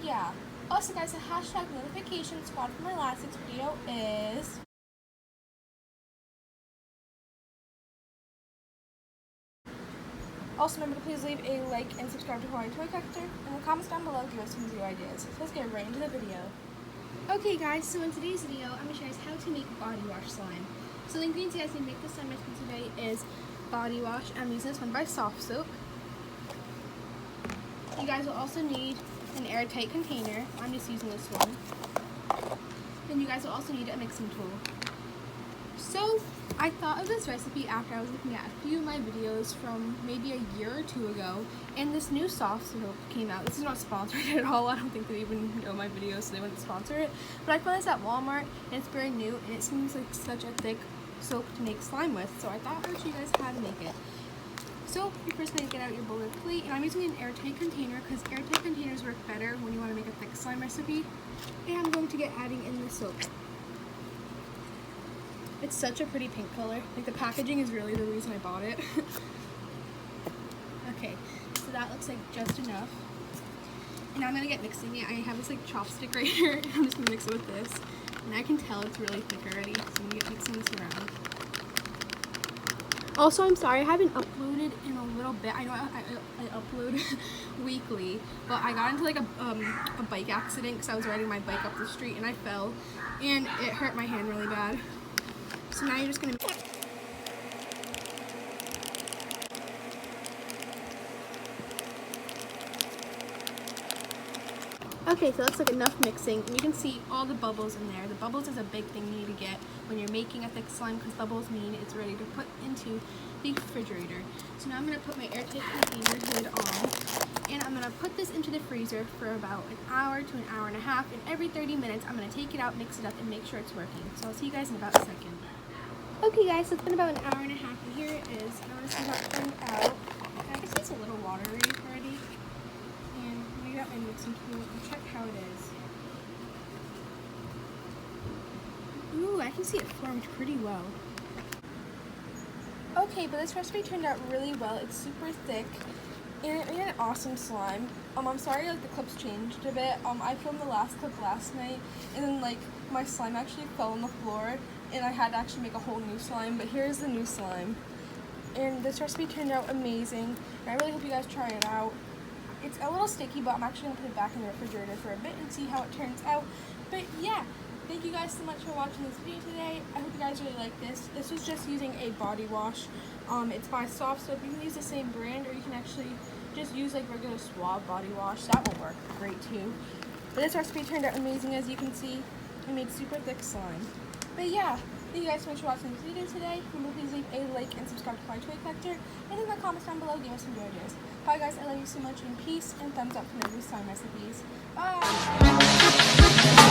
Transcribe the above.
yeah. Also guys, the hashtag notification squad for my last 6 video is... Also remember to please leave a like and subscribe to Kawaii Toy Collector. In the comments down below, give us some video ideas. So let's get right into the video. Okay guys, so in today's video, I'm going to show you guys how to make body wash slime. So the ingredients you guys need to make this slime today is body wash. I'm using this one by Soft Soap. You guys will also need an airtight container. I'm just using this one. Then you guys will also need a mixing tool. So I thought of this recipe after I was looking at a few of my videos from maybe a year or two ago, and this new soft soap came out. This is not sponsored at all. I don't think they even know my videos, so they wouldn't sponsor it. But I found this at Walmart, and it's very new, and it seems like such a thick soap to make slime with. So I thought I'd show you guys how to make it. So you're first going to get out your bowl or plate, and I'm using an airtight container because airtight containers work better when you want to make a thick slime recipe. And I'm going to get adding in the soap. It's such a pretty pink color. Like, the packaging is really the reason I bought it. Okay, so that looks like just enough. And now I'm gonna get mixing it. I have this like chopstick right here, and I'm just gonna mix it with this. And I can tell it's really thick already, so I'm gonna get mixing this around. Also, I'm sorry I haven't uploaded in a little bit. I know I upload weekly, but I got into like a bike accident because I was riding my bike up the street and I fell, and it hurt my hand really bad. So now you're just gonna... Okay, so that's like enough mixing, and you can see all the bubbles in there. The bubbles is a big thing you need to get when you're making a thick slime, because bubbles mean it's ready to put into the refrigerator. So now I'm gonna put my airtight container lid on, and I'm gonna put this into the freezer for about an hour to an hour and a half, and every 30 minutes I'm gonna take it out, mix it up, and make sure it's working. So I'll see you guys in about a second. Okay guys, so it's been about an hour and a half, and here it is. I want to see how it turned out. I can see it's a little watery already. And I'm gonna get my mixing tool and check how it is. Ooh, I can see it formed pretty well. Okay, but this recipe turned out really well. It's super thick, and it made an awesome slime. I'm sorry like the clips changed a bit. I filmed the last clip last night, and then like my slime actually fell on the floor, and I had to actually make a whole new slime, but here's the new slime. And this recipe turned out amazing, and I really hope you guys try it out. It's a little sticky, but I'm actually going to put it back in the refrigerator for a bit and see how it turns out. But yeah, thank you guys so much for watching this video today. I hope you guys really like this. This was just using a body wash. It's by Soft Soap. You can use the same brand, or you can actually just use like regular Suave body wash. That will work great too. But this recipe turned out amazing, as you can see. It made super thick slime. But yeah, thank you guys so much for watching this video today. Remember, please leave a like and subscribe to Kawaii Toy Collector. And in the comments down below, give us some video ideas. Bye guys, I love you so much, and peace, and thumbs up for my new slime recipes. Bye!